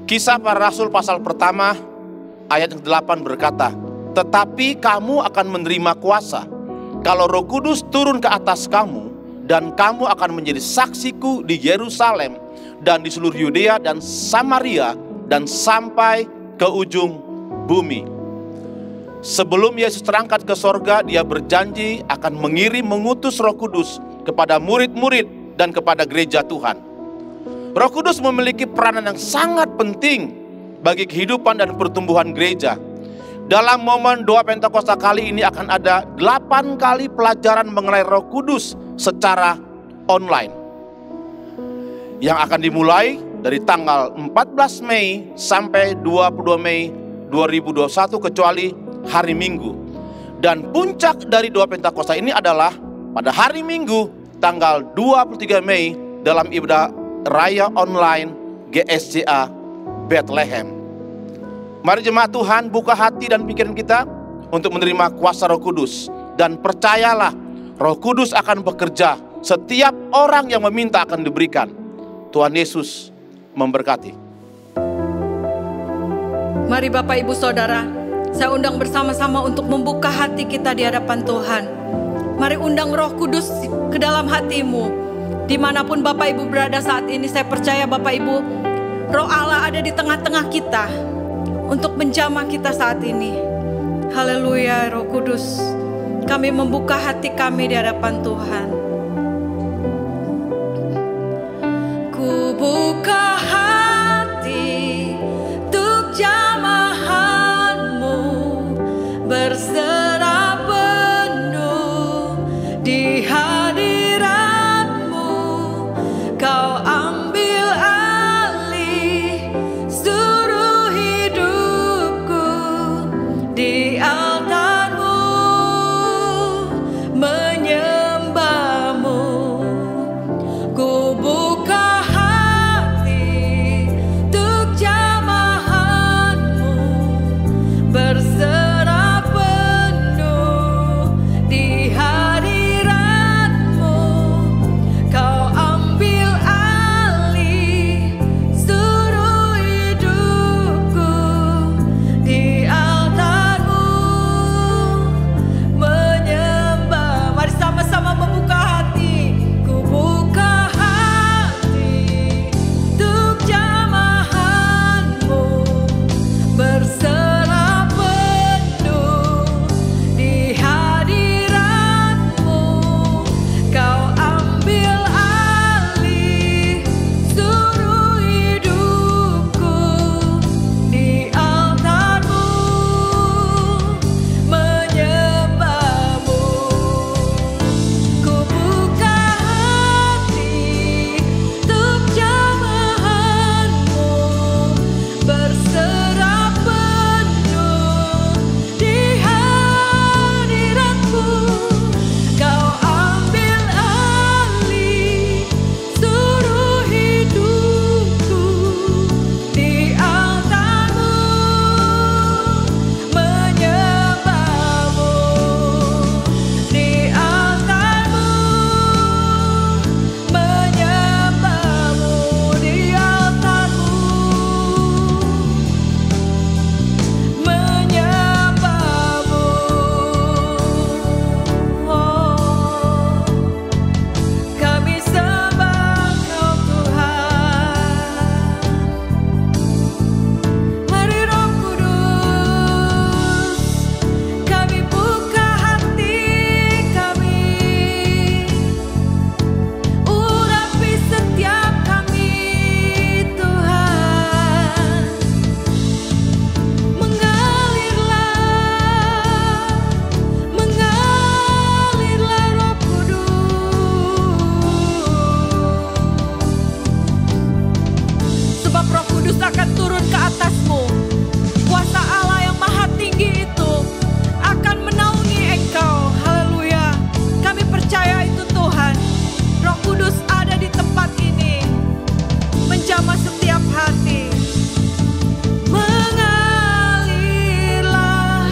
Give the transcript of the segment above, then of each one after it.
Kisah Para Rasul pasal pertama ayat yang 8 berkata, tetapi kamu akan menerima kuasa kalau Roh Kudus turun ke atas kamu, dan kamu akan menjadi saksiku di Yerusalem dan di seluruh Yudea dan Samaria dan sampai ke ujung bumi. Sebelum Yesus terangkat ke sorga, dia berjanji akan mengutus Roh Kudus kepada murid-murid dan kepada gereja Tuhan. Roh Kudus memiliki peranan yang sangat penting bagi kehidupan dan pertumbuhan gereja. Dalam momen doa Pentakosta kali ini akan ada 8 kali pelajaran mengenai Roh Kudus secara online, yang akan dimulai dari tanggal 14 Mei sampai 22 Mei 2021 kecuali hari Minggu. Dan puncak dari doa Pentakosta ini adalah pada hari Minggu tanggal 23 Mei dalam ibadah Raya Online GSCA Bethlehem. Mari jemaat Tuhan buka hati dan pikiran kita untuk menerima kuasa Roh Kudus. Dan percayalah, Roh Kudus akan bekerja. Setiap orang yang meminta akan diberikan. Tuhan Yesus memberkati. Mari Bapak Ibu Saudara, saya undang bersama-sama untuk membuka hati kita di hadapan Tuhan. Mari undang Roh Kudus ke dalam hatimu. Dimanapun Bapak Ibu berada saat ini, saya percaya Bapak Ibu, Roh Allah ada di tengah-tengah kita untuk menjamah kita saat ini. Haleluya, Roh Kudus, kami membuka hati kami di hadapan Tuhan. Ku buka hati untuk jamahan-Mu, berserah penuh di hadirat-Mu. Kau ambil alih seluruh hidupku di altar-Mu, menyembah-Mu. Ku buka hati untuk jamahan-Mu, berserah penuh di hadirat-Mu. Kau ambil alih seluruh hidupku di altar-Mu, menyembah. Mari sama-sama membuka hati. Ku buka hati untuk jamahan-Mu, berserah penuh di hadirat-Mu. Kau ambil alih seluruh hidupku di altar-Mu, menyembah-Mu. Ku buka hati untuk jamahan-Mu, berserah penuh di hadirat-Mu. Kau ambil alih seluruh hidupku di altar-Mu, menyembah-Mu. Di altar-Mu, menyembah-Mu. Di altar-Mu, menyembah-Mu. Oh, kami sembah Kau Tuhan. Mari Roh Kudus, kami buka hati kami, urapi setiap kami Tuhan. Mengalirlah Roh Kudus. Sebab Roh Kudus akan turun ke atasmu. Kuasa Allah yang maha tinggi itu akan menaungi engkau. Haleluya. Kami percaya itu Tuhan. Roh Kudus ada di tempat ini, menjamah setiap hati. Mengalirlah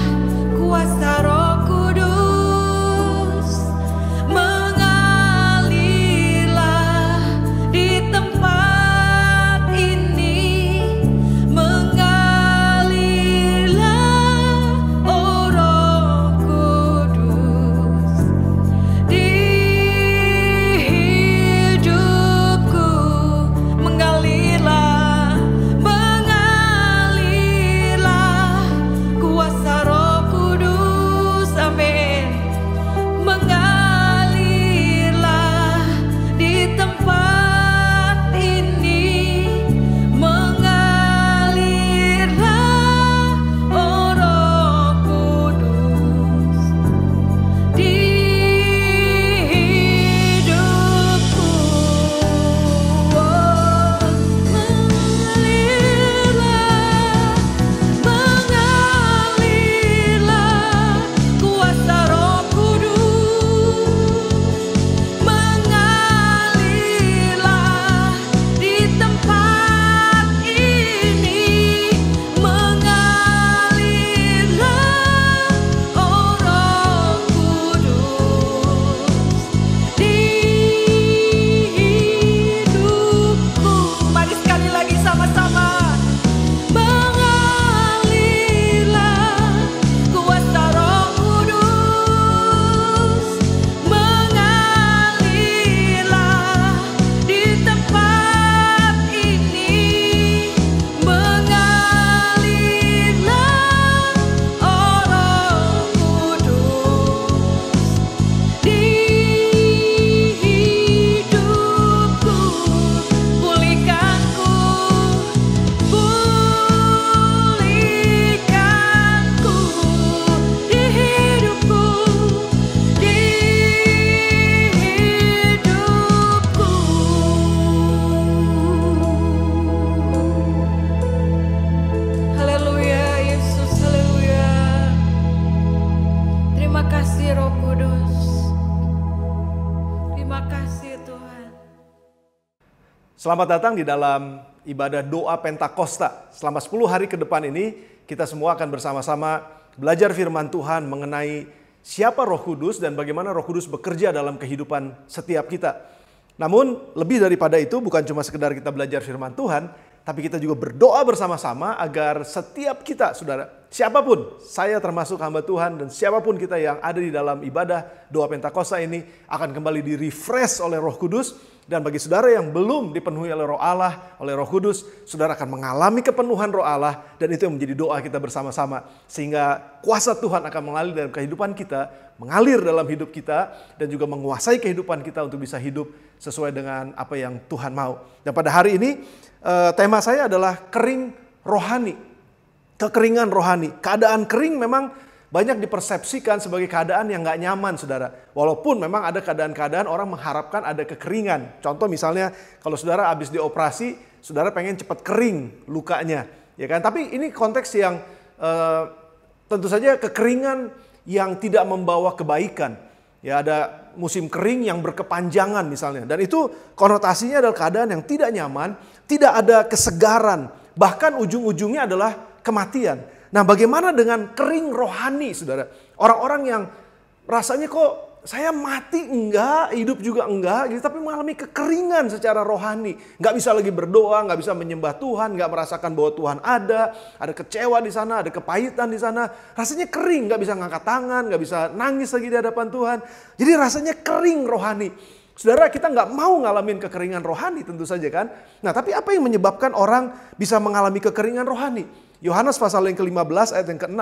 kuasa Roh Kudus, mengalirlah di tempat ini, Selamat datang di dalam ibadah doa Pentakosta. Selama 10 hari ke depan ini, kita semua akan bersama-sama belajar firman Tuhan mengenai siapa Roh Kudus dan bagaimana Roh Kudus bekerja dalam kehidupan setiap kita. Namun, lebih daripada itu, bukan cuma sekedar kita belajar firman Tuhan, tapi kita juga berdoa bersama-sama agar setiap kita, saudara, siapapun, saya termasuk hamba Tuhan dan siapapun kita yang ada di dalam ibadah doa Pentakosta ini akan kembali di-refresh oleh Roh Kudus. Dan bagi saudara yang belum dipenuhi oleh Roh Allah, oleh Roh Kudus, saudara akan mengalami kepenuhan Roh Allah, dan itu yang menjadi doa kita bersama-sama. Sehingga kuasa Tuhan akan mengalir dalam kehidupan kita, mengalir dalam hidup kita, dan juga menguasai kehidupan kita untuk bisa hidup sesuai dengan apa yang Tuhan mau. Dan pada hari ini, tema saya adalah kering rohani, kekeringan rohani. Keadaan kering memang banyak dipersepsikan sebagai keadaan yang gak nyaman, saudara. Walaupun memang ada keadaan-keadaan orang mengharapkan ada kekeringan. Contoh misalnya kalau saudara habis dioperasi, saudara pengen cepat kering lukanya, ya kan? Tapi ini konteks yang tentu saja kekeringan yang tidak membawa kebaikan. Ya, ada musim kering yang berkepanjangan misalnya. Dan itu konotasinya adalah keadaan yang tidak nyaman, tidak ada kesegaran. Bahkan ujung-ujungnya adalah kematian. Nah, bagaimana dengan kering rohani, saudara? Orang-orang yang rasanya kok saya mati enggak, hidup juga enggak, gitu, tapi mengalami kekeringan secara rohani. Enggak bisa lagi berdoa, enggak bisa menyembah Tuhan, enggak merasakan bahwa Tuhan ada kecewa di sana, ada kepahitan di sana. Rasanya kering, enggak bisa ngangkat tangan, enggak bisa nangis lagi di hadapan Tuhan. Jadi rasanya kering rohani. Saudara, kita nggak mau ngalamin kekeringan rohani tentu saja kan. Nah, tapi apa yang menyebabkan orang bisa mengalami kekeringan rohani? Yohanes pasal yang ke-15 ayat yang ke-6,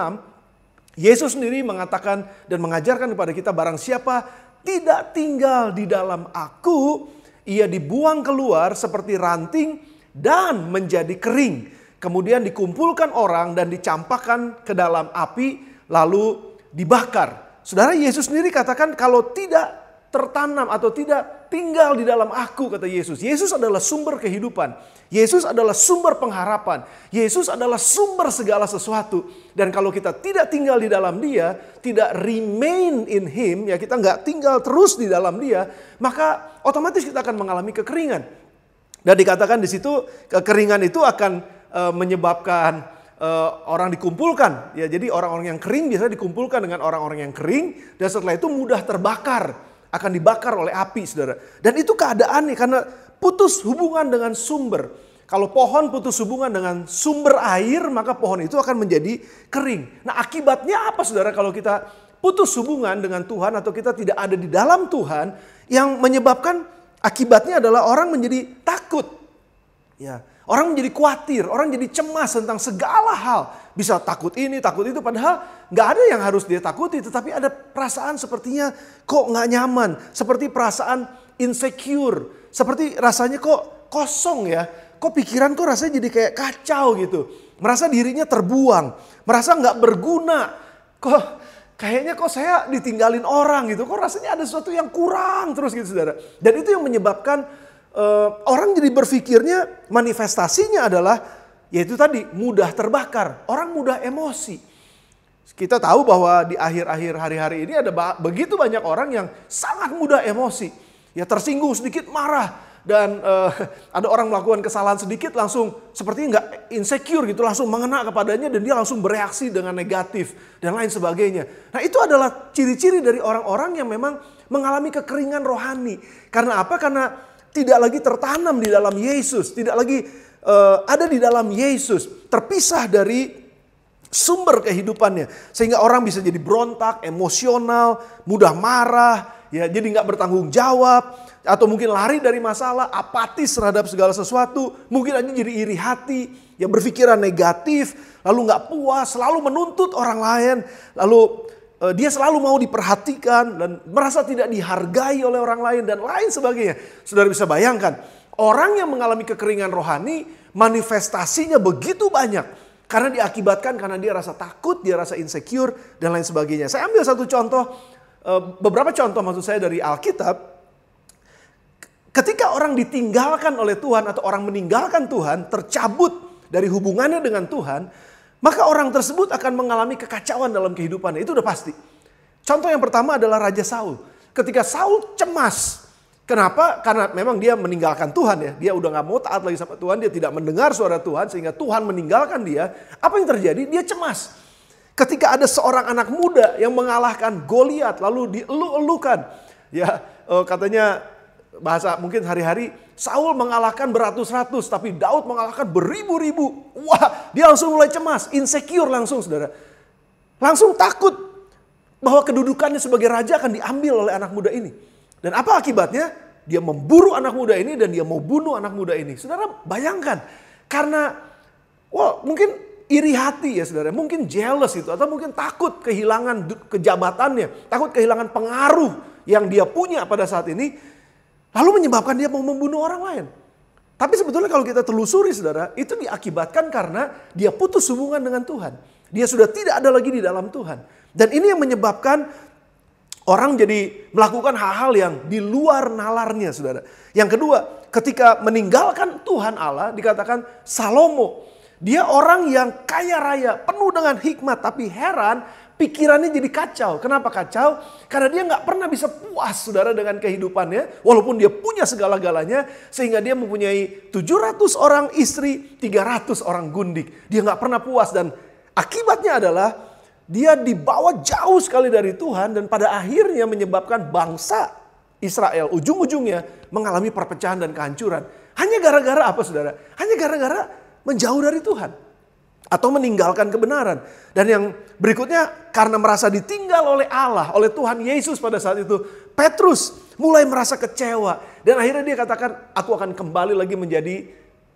Yesus sendiri mengatakan dan mengajarkan kepada kita, barang siapa tidak tinggal di dalam aku, ia dibuang keluar seperti ranting dan menjadi kering. Kemudian dikumpulkan orang dan dicampakkan ke dalam api lalu dibakar. Saudara, Yesus sendiri katakan kalau tidak tertanam atau tidak tinggal di dalam aku, kata Yesus. Yesus adalah sumber kehidupan. Yesus adalah sumber pengharapan. Yesus adalah sumber segala sesuatu. Dan kalau kita tidak tinggal di dalam Dia, tidak remain in Him, ya kita nggak tinggal terus di dalam Dia, maka otomatis kita akan mengalami kekeringan. Dan dikatakan di situ kekeringan itu akan menyebabkan orang dikumpulkan. Ya, jadi orang-orang yang kering biasanya dikumpulkan dengan orang-orang yang kering, dan setelah itu mudah terbakar. Akan dibakar oleh api, saudara. Dan itu keadaannya karena putus hubungan dengan sumber. Kalau pohon putus hubungan dengan sumber air, maka pohon itu akan menjadi kering. Nah, akibatnya apa, saudara, kalau kita putus hubungan dengan Tuhan atau kita tidak ada di dalam Tuhan, yang menyebabkan akibatnya adalah orang menjadi takut. Ya, orang menjadi khawatir, orang jadi cemas tentang segala hal. Bisa takut ini, takut itu, padahal nggak ada yang harus dia takuti. Tetapi ada perasaan sepertinya kok nggak nyaman. Seperti perasaan insecure. Seperti rasanya kok kosong ya. Kok pikiran kok rasanya jadi kayak kacau gitu. Merasa dirinya terbuang. Merasa nggak berguna. Kok kayaknya kok saya ditinggalin orang gitu. Kok rasanya ada sesuatu yang kurang terus gitu, saudara. Dan itu yang menyebabkan orang jadi berpikirnya manifestasinya adalah yaitu tadi mudah terbakar. Orang mudah emosi. Kita tahu bahwa di akhir-akhir hari-hari ini ada begitu banyak orang yang sangat mudah emosi. Ya, tersinggung sedikit marah. Dan ada orang melakukan kesalahan sedikit langsung seperti nggak insecure gitu. Langsung mengena kepadanya dan dia langsung bereaksi dengan negatif dan lain sebagainya. Nah, itu adalah ciri-ciri dari orang-orang yang memang mengalami kekeringan rohani. Karena apa? Karena tidak lagi tertanam di dalam Yesus. Tidak lagi ada di dalam Yesus, terpisah dari sumber kehidupannya, sehingga orang bisa jadi berontak, emosional, mudah marah, ya jadi nggak bertanggung jawab, atau mungkin lari dari masalah, apatis terhadap segala sesuatu, mungkin aja jadi iri hati, ya berpikiran negatif, lalu nggak puas, selalu menuntut orang lain, lalu dia selalu mau diperhatikan dan merasa tidak dihargai oleh orang lain dan lain sebagainya. Saudara bisa bayangkan, orang yang mengalami kekeringan rohani manifestasinya begitu banyak. Karena diakibatkan karena dia rasa takut, dia rasa insecure dan lain sebagainya. Saya ambil satu contoh, beberapa contoh maksud saya dari Alkitab. Ketika orang ditinggalkan oleh Tuhan atau orang meninggalkan Tuhan, tercabut dari hubungannya dengan Tuhan, maka orang tersebut akan mengalami kekacauan dalam kehidupannya. Itu udah pasti. Contoh yang pertama adalah Raja Saul. Ketika Saul cemas, Kenapa? Karena memang dia meninggalkan Tuhan ya. Dia udah gak mau taat lagi sama Tuhan. Dia tidak mendengar suara Tuhan sehingga Tuhan meninggalkan dia. Apa yang terjadi? Dia cemas. Ketika ada seorang anak muda yang mengalahkan Goliat lalu dielu-elukan. Ya katanya bahasa mungkin hari-hari Saul mengalahkan beratus-ratus tapi Daud mengalahkan beribu-ribu. Wah, dia langsung mulai cemas, insecure langsung saudara. Langsung takut bahwa kedudukannya sebagai raja akan diambil oleh anak muda ini. Dan apa akibatnya? Dia memburu anak muda ini dan dia mau bunuh anak muda ini. Saudara bayangkan, karena mungkin iri hati ya saudara, mungkin jealous itu, atau mungkin takut kehilangan kejabatannya, takut kehilangan pengaruh yang dia punya pada saat ini, lalu menyebabkan dia mau membunuh orang lain. Tapi sebetulnya kalau kita telusuri saudara, itu diakibatkan karena dia putus hubungan dengan Tuhan. Dia sudah tidak ada lagi di dalam Tuhan. Dan ini yang menyebabkan orang jadi melakukan hal-hal yang di luar nalarnya saudara. Yang kedua, ketika meninggalkan Tuhan Allah, dikatakan Salomo. Dia orang yang kaya raya, penuh dengan hikmat, tapi heran pikirannya jadi kacau. Kenapa kacau? Karena dia gak pernah bisa puas saudara dengan kehidupannya. Walaupun dia punya segala-galanya, sehingga dia mempunyai 700 orang istri, 300 orang gundik. Dia gak pernah puas dan akibatnya adalah dia dibawa jauh sekali dari Tuhan dan pada akhirnya menyebabkan bangsa Israel ujung-ujungnya mengalami perpecahan dan kehancuran. Hanya gara-gara apa saudara? Hanya gara-gara menjauh dari Tuhan atau meninggalkan kebenaran. Dan yang berikutnya karena merasa ditinggal oleh Allah, oleh Tuhan Yesus pada saat itu, Petrus mulai merasa kecewa dan akhirnya dia katakan, aku akan kembali lagi menjadi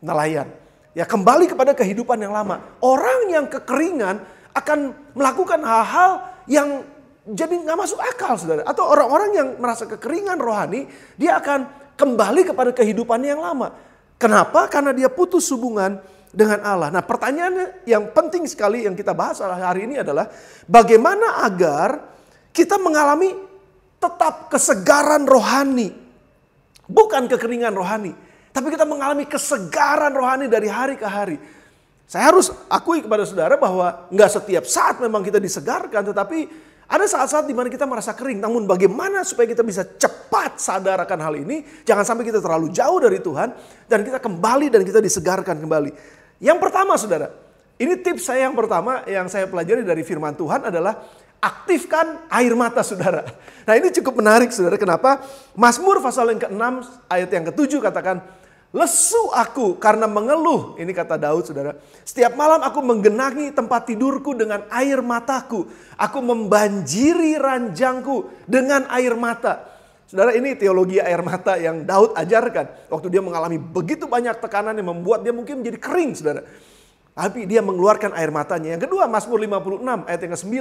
nelayan. Ya, kembali kepada kehidupan yang lama. Orang yang kekeringan akan melakukan hal-hal yang jadi gak masuk akal saudara. Atau orang-orang yang merasa kekeringan rohani, dia akan kembali kepada kehidupan yang lama. Kenapa? Karena dia putus hubungan dengan Allah. Nah pertanyaannya yang penting sekali yang kita bahas hari ini adalah bagaimana agar kita mengalami tetap kesegaran rohani. Bukan kekeringan rohani, tapi kita mengalami kesegaran rohani dari hari ke hari. Saya harus akui kepada saudara bahwa nggak setiap saat memang kita disegarkan, tetapi ada saat-saat di mana kita merasa kering. Namun bagaimana supaya kita bisa cepat sadar akan hal ini, jangan sampai kita terlalu jauh dari Tuhan dan kita kembali dan kita disegarkan kembali. Yang pertama saudara, ini tips saya yang pertama yang saya pelajari dari firman Tuhan adalah aktifkan air mata saudara. Nah ini cukup menarik saudara, kenapa? Mazmur pasal yang ke-6 ayat yang ke-7 katakan, lesu aku karena mengeluh. Ini kata Daud saudara. Setiap malam aku menggenangi tempat tidurku dengan air mataku. Aku membanjiri ranjangku dengan air mata. Saudara ini teologi air mata yang Daud ajarkan. Waktu dia mengalami begitu banyak tekanan yang membuat dia mungkin menjadi kering saudara. Tapi dia mengeluarkan air matanya. Yang kedua Mazmur 56 ayat yang ke-9.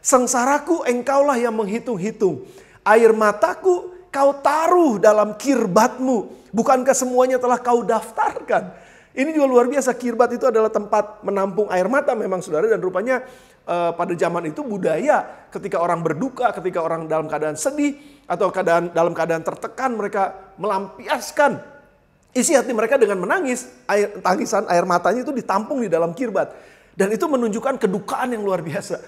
Sengsaraku engkaulah yang menghitung-hitung. Air mataku kau taruh dalam kirbatmu. Bukankah semuanya telah kau daftarkan? Ini juga luar biasa. Kirbat itu adalah tempat menampung air mata memang saudara. Dan rupanya pada zaman itu budaya ketika orang berduka, ketika orang dalam keadaan sedih atau dalam keadaan tertekan, mereka melampiaskan isi hati mereka dengan menangis. Tangisan air matanya itu ditampung di dalam kirbat. Dan itu menunjukkan kedukaan yang luar biasa.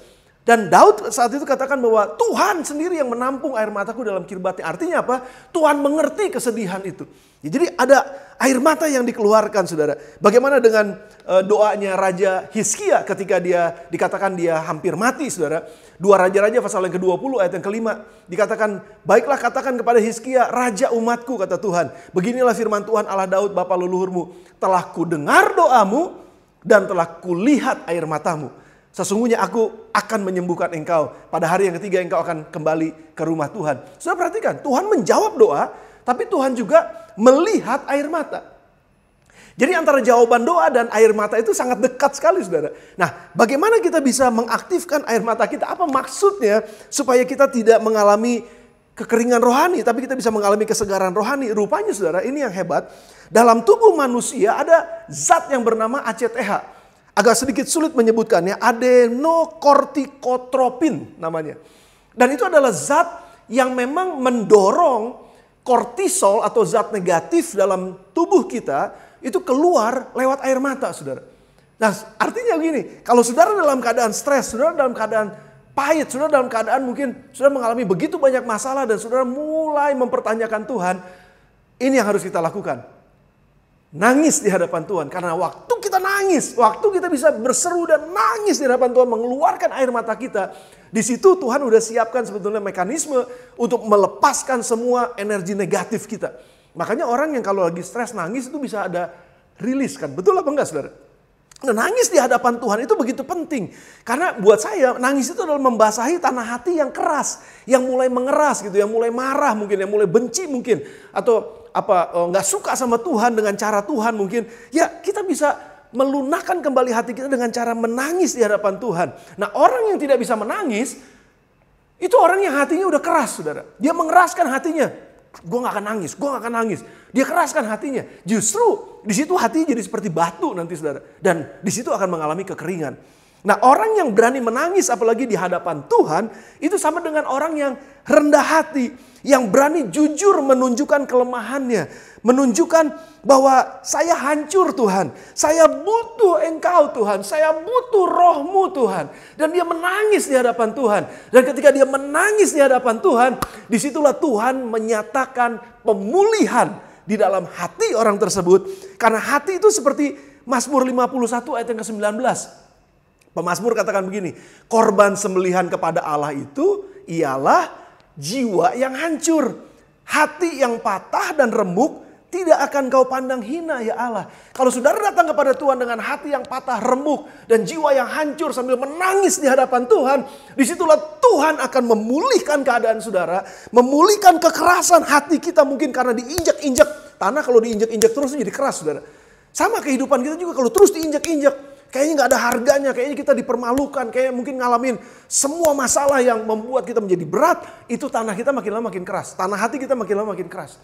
Dan Daud saat itu katakan bahwa Tuhan sendiri yang menampung air mataku dalam kirbatnya. Artinya apa? Tuhan mengerti kesedihan itu. Ya, jadi ada air mata yang dikeluarkan saudara. Bagaimana dengan doanya Raja Hizkia ketika dia dikatakan dia hampir mati saudara. 2 Raja-Raja pasal yang ke-20 ayat yang ke-5. Dikatakan, baiklah katakan kepada Hizkia, Raja umatku kata Tuhan. Beginilah firman Tuhan Allah Daud bapa leluhurmu. Telah kudengar doamu dan telah kulihat air matamu. Sesungguhnya aku akan menyembuhkan engkau. Pada hari yang ketiga engkau akan kembali ke rumah Tuhan. Sudah perhatikan, Tuhan menjawab doa, tapi Tuhan juga melihat air mata. Jadi antara jawaban doa dan air mata itu sangat dekat sekali saudara. Nah bagaimana kita bisa mengaktifkan air mata kita? Apa maksudnya supaya kita tidak mengalami kekeringan rohani, tapi kita bisa mengalami kesegaran rohani? Rupanya saudara, ini yang hebat. Dalam tubuh manusia ada zat yang bernama ACTH. Agak sedikit sulit menyebutkannya, adenokortikotropin namanya. Dan itu adalah zat yang memang mendorong kortisol atau zat negatif dalam tubuh kita itu keluar lewat air mata saudara. Nah artinya begini, kalau saudara dalam keadaan stres, saudara dalam keadaan pahit, saudara dalam keadaan mungkin saudara mengalami begitu banyak masalah dan saudara mulai mulai mempertanyakan Tuhan, ini yang harus kita lakukan. Nangis di hadapan Tuhan. Karena waktu kita nangis, waktu kita bisa berseru dan nangis di hadapan Tuhan, mengeluarkan air mata kita, di situ Tuhan udah siapkan sebetulnya mekanisme untuk melepaskan semua energi negatif kita. Makanya orang yang kalau lagi stres nangis itu bisa ada rilis kan. Betul apa enggak saudara? Nah, nangis di hadapan Tuhan itu begitu penting. Karena buat saya nangis itu adalah membasahi tanah hati yang keras. Yang mulai mengeras gitu, yang mulai marah mungkin, yang mulai benci mungkin. Atau nggak suka sama Tuhan dengan cara Tuhan mungkin. Ya kita bisa melunakkan kembali hati kita dengan cara menangis di hadapan Tuhan. Nah orang yang tidak bisa menangis, itu orang yang hatinya udah keras saudara. Dia mengeraskan hatinya. Gue gak akan nangis, gue gak akan nangis. Dia keraskan hatinya. Justru di situ hati jadi seperti batu nanti saudara. Dan di situ akan mengalami kekeringan. Nah orang yang berani menangis apalagi di hadapan Tuhan, itu sama dengan orang yang rendah hati. Yang berani jujur menunjukkan kelemahannya. Menunjukkan bahwa saya hancur Tuhan. Saya butuh Engkau Tuhan. Saya butuh Roh-Mu Tuhan. Dan dia menangis di hadapan Tuhan. Dan ketika dia menangis di hadapan Tuhan, disitulah Tuhan menyatakan pemulihan di dalam hati orang tersebut. Karena hati itu seperti Mazmur 51 ayat yang ke-19. Pemazmur katakan begini, korban sembelihan kepada Allah itu ialah jiwa yang hancur. Hati yang patah dan remuk tidak akan kau pandang hina ya Allah. Kalau saudara datang kepada Tuhan dengan hati yang patah remuk dan jiwa yang hancur sambil menangis di hadapan Tuhan, disitulah Tuhan akan memulihkan keadaan saudara. Memulihkan kekerasan hati kita mungkin karena diinjak-injak. Tanah kalau diinjak-injak terus jadi keras saudara. Sama kehidupan kita juga kalau terus diinjak-injak. Kayaknya gak ada harganya, kayaknya kita dipermalukan, kayaknya mungkin ngalamin semua masalah yang membuat kita menjadi berat. Itu tanah kita makin lama makin keras, tanah hati kita makin lama makin keras.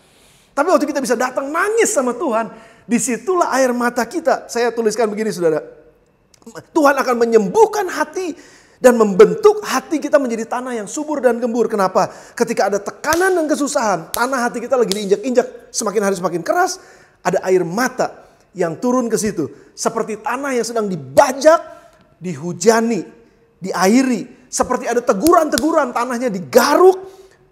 Tapi waktu kita bisa datang nangis sama Tuhan, disitulah air mata kita. Saya tuliskan begini saudara, Tuhan akan menyembuhkan hati dan membentuk hati kita menjadi tanah yang subur dan gembur. Kenapa? Ketika ada tekanan dan kesusahan, tanah hati kita lagi diinjak-injak, semakin hari semakin keras, ada air mata yang turun ke situ. Seperti tanah yang sedang dibajak, dihujani, diairi. Seperti ada teguran-teguran, tanahnya digaruk.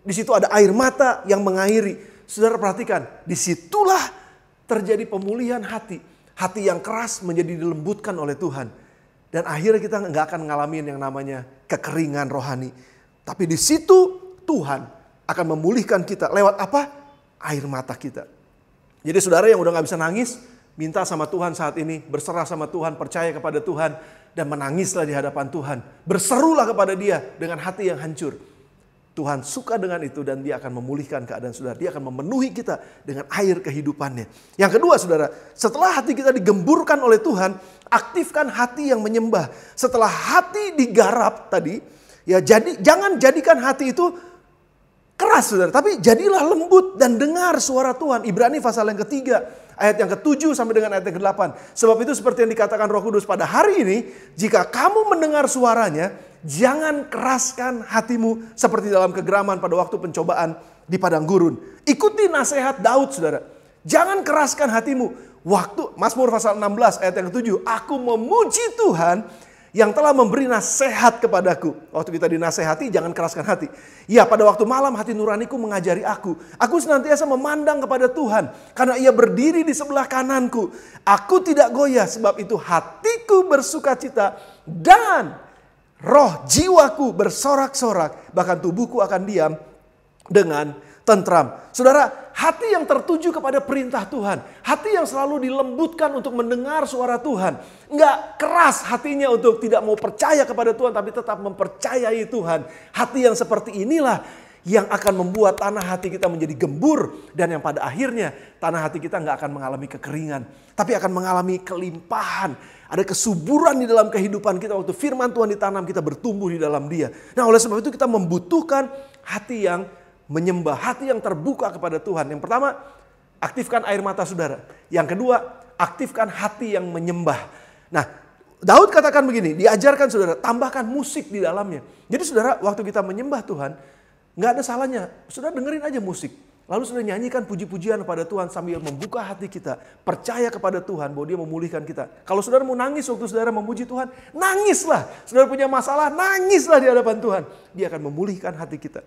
Di situ ada air mata yang mengairi. Saudara perhatikan, disitulah terjadi pemulihan hati. Hati yang keras menjadi dilembutkan oleh Tuhan. Dan akhirnya kita nggak akan ngalamin yang namanya kekeringan rohani. Tapi di situ Tuhan akan memulihkan kita. Lewat apa? Air mata kita. Jadi saudara yang udah gak bisa nangis, minta sama Tuhan saat ini, berserah sama Tuhan, percaya kepada Tuhan, dan menangislah di hadapan Tuhan. Berserulah kepada Dia dengan hati yang hancur. Tuhan suka dengan itu dan Dia akan memulihkan keadaan saudara. Dia akan memenuhi kita dengan air kehidupannya. Yang kedua saudara, setelah hati kita digemburkan oleh Tuhan, aktifkan hati yang menyembah. Setelah hati digarap tadi, ya jangan jadikan hati itu keras saudara, tapi jadilah lembut dan dengar suara Tuhan. Ibrani pasal yang ketiga, ayat yang ke-7 sampai dengan ayat yang ke-8. Sebab itu seperti yang dikatakan Roh Kudus pada hari ini, jika kamu mendengar suaranya, jangan keraskan hatimu seperti dalam kegeraman pada waktu pencobaan di padang gurun. Ikuti nasihat Daud saudara. Jangan keraskan hatimu. Waktu Mazmur pasal 16 ayat yang ke-7, aku memuji Tuhan yang telah memberi nasihat kepadaku. Waktu kita dinasehati, jangan keraskan hati. Ya, pada waktu malam hati nuraniku mengajari aku. Aku senantiasa memandang kepada Tuhan, karena Ia berdiri di sebelah kananku. Aku tidak goyah, sebab itu hatiku bersukacita dan roh jiwaku bersorak-sorak. Bahkan tubuhku akan diam dengan tentram. Saudara, hati yang tertuju kepada perintah Tuhan. Hati yang selalu dilembutkan untuk mendengar suara Tuhan. Enggak keras hatinya untuk tidak mau percaya kepada Tuhan, tapi tetap mempercayai Tuhan. Hati yang seperti inilah yang akan membuat tanah hati kita menjadi gembur. Dan yang pada akhirnya tanah hati kita enggak akan mengalami kekeringan, tapi akan mengalami kelimpahan. Ada kesuburan di dalam kehidupan kita waktu firman Tuhan ditanam, kita bertumbuh di dalam Dia. Nah, oleh sebab itu kita membutuhkan hati yang menyembah, hati yang terbuka kepada Tuhan. Yang pertama, aktifkan air mata saudara. Yang kedua, aktifkan hati yang menyembah. Nah, Daud katakan begini, diajarkan saudara, tambahkan musik di dalamnya. Jadi saudara, waktu kita menyembah Tuhan, nggak ada salahnya. Saudara dengerin aja musik. Lalu saudara nyanyikan puji-pujian kepada Tuhan sambil membuka hati kita. Percaya kepada Tuhan bahwa Dia memulihkan kita. Kalau saudara mau nangis waktu saudara memuji Tuhan, nangislah. Saudara punya masalah, nangislah di hadapan Tuhan. Dia akan memulihkan hati kita.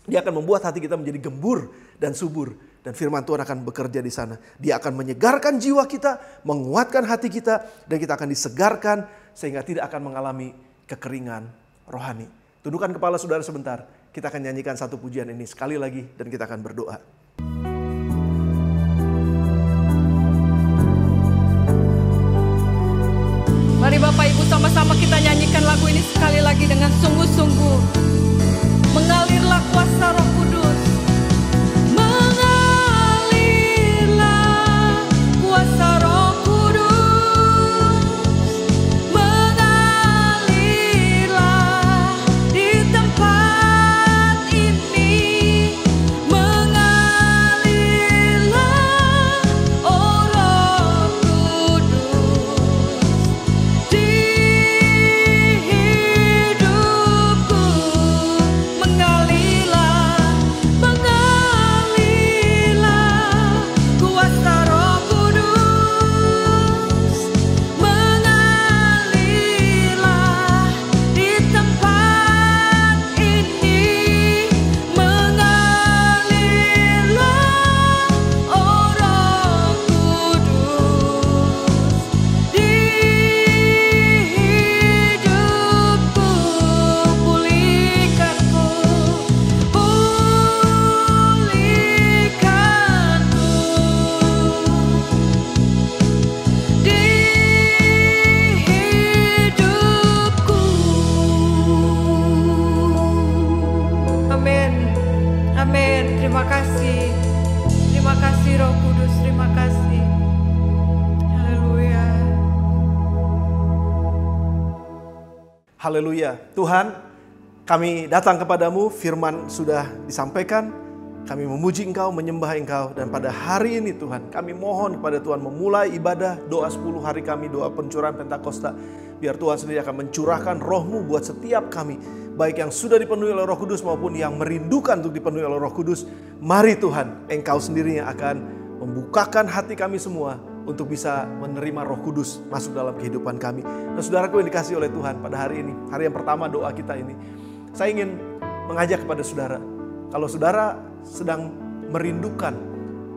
Dia akan membuat hati kita menjadi gembur dan subur. Dan firman Tuhan akan bekerja di sana. Dia akan menyegarkan jiwa kita, menguatkan hati kita, dan kita akan disegarkan sehingga tidak akan mengalami kekeringan rohani. Tundukkan kepala saudara sebentar. Kita akan nyanyikan satu pujian ini sekali lagi dan kita akan berdoa. Mari Bapak Ibu sama-sama kita nyanyikan lagu ini sekali lagi dengan sungguh-sungguh. Mengalirlah kuasa Roh Kudus. Mengalirlah kuasa Roh Kudus. Mengalirlah di tempat ini. Mengalirlah, oh Roh Kudus, di hidupku. Mengalirlah, mengalirlah kuasa Roh Kudus. Mengalirlah di tempat ini. Mengalirlah, oh Roh Kudus, di hidupku. Pulihkanku, pulihkanku di hidupku. Amin, amin. Terima kasih, terima kasih Roh Kudus, terima kasih. Haleluya. Haleluya. Tuhan, kami datang kepadamu, firman sudah disampaikan. Kami memuji Engkau, menyembah Engkau. Dan pada hari ini Tuhan, kami mohon kepada Tuhan memulai ibadah doa 10 hari kami, doa pencurahan Pentakosta. Biar Tuhan sendiri akan mencurahkan roh-Mu buat setiap kami. Baik yang sudah dipenuhi oleh Roh Kudus maupun yang merindukan untuk dipenuhi oleh Roh Kudus. Mari Tuhan, Engkau sendiri yang akan membukakan hati kami semua untuk bisa menerima Roh Kudus masuk dalam kehidupan kami. Dan saudaraku yang dikasihi oleh Tuhan pada hari ini, hari yang pertama doa kita ini, saya ingin mengajak kepada saudara, kalau saudara sedang merindukan,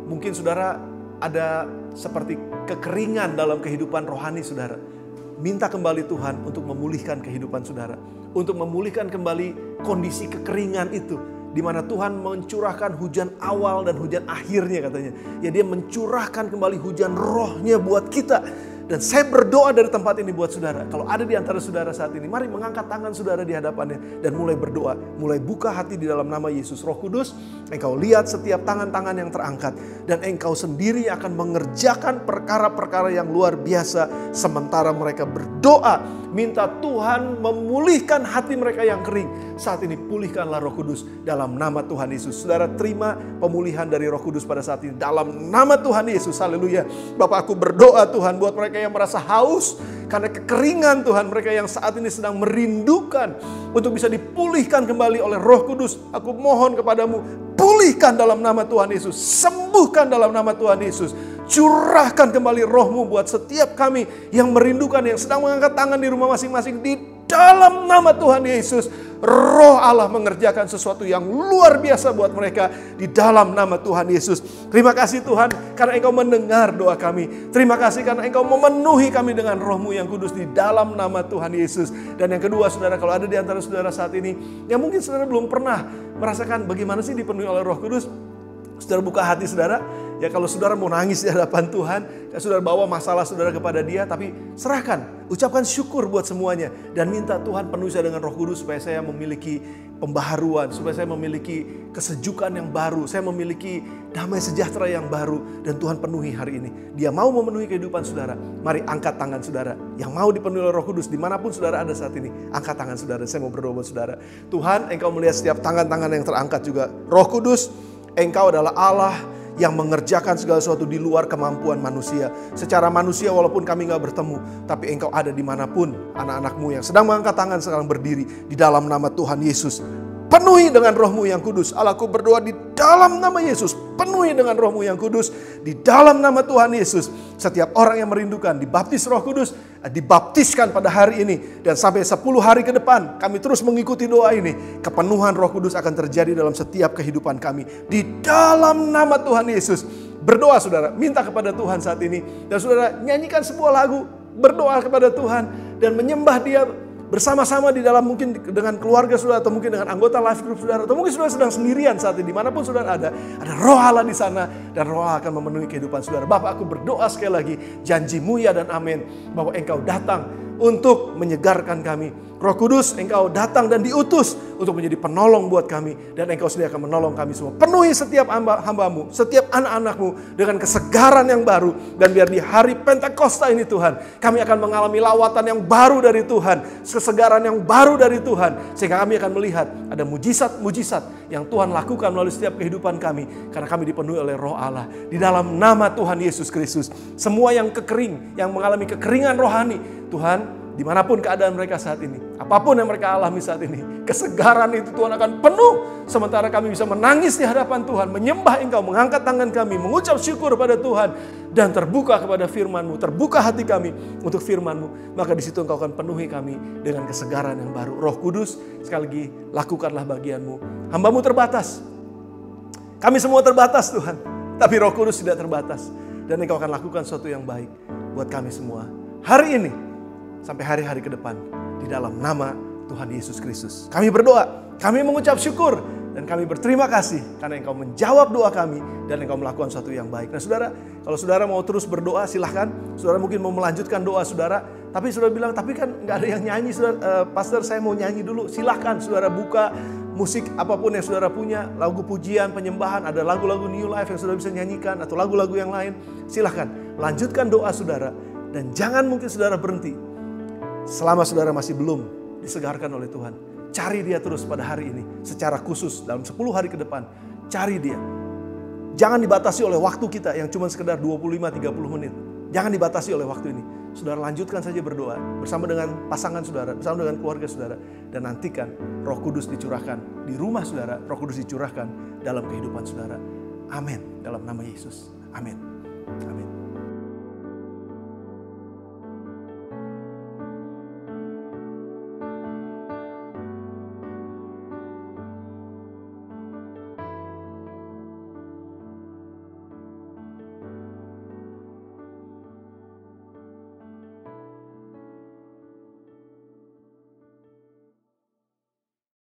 mungkin saudara ada seperti kekeringan dalam kehidupan rohani saudara, minta kembali Tuhan untuk memulihkan kehidupan saudara, untuk memulihkan kembali kondisi kekeringan itu, di mana Tuhan mencurahkan hujan awal dan hujan akhirnya katanya. Ya, Dia mencurahkan kembali hujan rohnya buat kita. Dan saya berdoa dari tempat ini buat saudara. Kalau ada di antara saudara saat ini, mari mengangkat tangan saudara di hadapannya dan mulai berdoa. Mulai buka hati di dalam nama Yesus. Roh Kudus, Engkau lihat setiap tangan-tangan yang terangkat. Dan Engkau sendiri akan mengerjakan perkara-perkara yang luar biasa. Sementara mereka berdoa, minta Tuhan memulihkan hati mereka yang kering. Saat ini pulihkanlah Roh Kudus dalam nama Tuhan Yesus. Saudara terima pemulihan dari Roh Kudus pada saat ini dalam nama Tuhan Yesus. Haleluya. Bapak, aku berdoa Tuhan buat mereka yang merasa haus karena kekeringan Tuhan, mereka yang saat ini sedang merindukan untuk bisa dipulihkan kembali oleh Roh Kudus. Aku mohon kepadamu, pulihkan dalam nama Tuhan Yesus, sembuhkan dalam nama Tuhan Yesus. Curahkan kembali roh-Mu buat setiap kami yang merindukan, yang sedang mengangkat tangan di rumah masing-masing. Di dalam nama Tuhan Yesus, Roh Allah mengerjakan sesuatu yang luar biasa buat mereka di dalam nama Tuhan Yesus. Terima kasih Tuhan karena Engkau mendengar doa kami. Terima kasih karena Engkau memenuhi kami dengan Roh-Mu yang kudus di dalam nama Tuhan Yesus. Dan yang kedua saudara, kalau ada di antara saudara saat ini yang mungkin saudara belum pernah merasakan bagaimana sih dipenuhi oleh Roh Kudus, saudara buka hati saudara. Ya, kalau saudara mau nangis di hadapan Tuhan, saudara bawa masalah saudara kepada Dia, tapi serahkan, ucapkan syukur buat semuanya. Dan minta Tuhan penuhi saya dengan Roh Kudus supaya saya memiliki pembaharuan, supaya saya memiliki kesejukan yang baru, saya memiliki damai sejahtera yang baru. Dan Tuhan penuhi hari ini. Dia mau memenuhi kehidupan saudara. Mari angkat tangan saudara. Yang mau dipenuhi oleh Roh Kudus dimanapun saudara ada saat ini, angkat tangan saudara. Saya mau berdoa buat saudara. Tuhan, Engkau melihat setiap tangan-tangan yang terangkat juga. Roh Kudus, Engkau adalah Allah yang mengerjakan segala sesuatu di luar kemampuan manusia. Secara manusia walaupun kami gak bertemu, tapi Engkau ada dimanapun. Anak-anak-Mu yang sedang mengangkat tangan sekarang berdiri di dalam nama Tuhan Yesus. Penuhi dengan Roh-Mu yang kudus. Allahku berdoa di dalam nama Yesus. Penuhi dengan Roh-Mu yang kudus. Di dalam nama Tuhan Yesus. Setiap orang yang merindukan dibaptis Roh Kudus. dibaptiskan pada hari ini. Dan sampai 10 hari ke depan kami terus mengikuti doa ini. Kepenuhan Roh Kudus akan terjadi dalam setiap kehidupan kami. Di dalam nama Tuhan Yesus. Berdoa saudara, minta kepada Tuhan saat ini. Dan saudara nyanyikan sebuah lagu, berdoa kepada Tuhan. Dan menyembah Dia bersama-sama di dalam, mungkin dengan keluarga saudara, atau mungkin dengan anggota life group saudara, atau mungkin saudara sedang sendirian saat ini, dimanapun saudara ada Roh Allah di sana, dan Roh Allah akan memenuhi kehidupan saudara. Bapak, aku berdoa sekali lagi, janji-Mu ya dan amin, bahwa Engkau datang untuk menyegarkan kami. Roh Kudus, Engkau datang dan diutus untuk menjadi penolong buat kami, dan Engkau sendiri akan menolong kami semua. Penuhi setiap hamba-Mu, setiap anak-anak-Mu dengan kesegaran yang baru, dan biar di hari Pentakosta ini Tuhan, kami akan mengalami lawatan yang baru dari Tuhan, kesegaran yang baru dari Tuhan, sehingga kami akan melihat ada mujizat-mujizat yang Tuhan lakukan melalui setiap kehidupan kami, karena kami dipenuhi oleh Roh Allah. Di dalam nama Tuhan Yesus Kristus, semua yang kekering, yang mengalami kekeringan rohani, Tuhan, dimanapun keadaan mereka saat ini, apapun yang mereka alami saat ini, kesegaran itu Tuhan akan penuh. Sementara kami bisa menangis di hadapan Tuhan, menyembah Engkau, mengangkat tangan kami, mengucap syukur pada Tuhan, dan terbuka kepada firman-Mu, terbuka hati kami untuk firman-Mu. Maka di situ Engkau akan penuhi kami dengan kesegaran yang baru. Roh Kudus, sekali lagi lakukanlah bagian-Mu. Hamba-Mu terbatas, kami semua terbatas Tuhan, tapi Roh Kudus tidak terbatas, dan Engkau akan lakukan sesuatu yang baik buat kami semua hari ini sampai hari-hari ke depan, di dalam nama Tuhan Yesus Kristus. Kami berdoa, kami mengucap syukur, dan kami berterima kasih karena Engkau menjawab doa kami dan Engkau melakukan sesuatu yang baik. Nah saudara, kalau saudara mau terus berdoa silahkan. Saudara mungkin mau melanjutkan doa saudara, tapi saudara bilang, tapi kan nggak ada yang nyanyi saudara. Pastor, saya mau nyanyi dulu. Silahkan saudara buka musik apapun yang saudara punya, lagu pujian, penyembahan, ada lagu-lagu New Life yang saudara bisa nyanyikan, atau lagu-lagu yang lain. Silahkan lanjutkan doa saudara, dan jangan mungkin saudara berhenti. Selama saudara masih belum disegarkan oleh Tuhan, cari Dia terus pada hari ini. Secara khusus dalam 10 hari ke depan, cari Dia. Jangan dibatasi oleh waktu kita yang cuma sekedar 25-30 menit. Jangan dibatasi oleh waktu ini. Saudara lanjutkan saja berdoa bersama dengan pasangan saudara, bersama dengan keluarga saudara. Dan nantikan Roh Kudus dicurahkan di rumah saudara, Roh Kudus dicurahkan dalam kehidupan saudara. Amin. Dalam nama Yesus. Amin. Amin.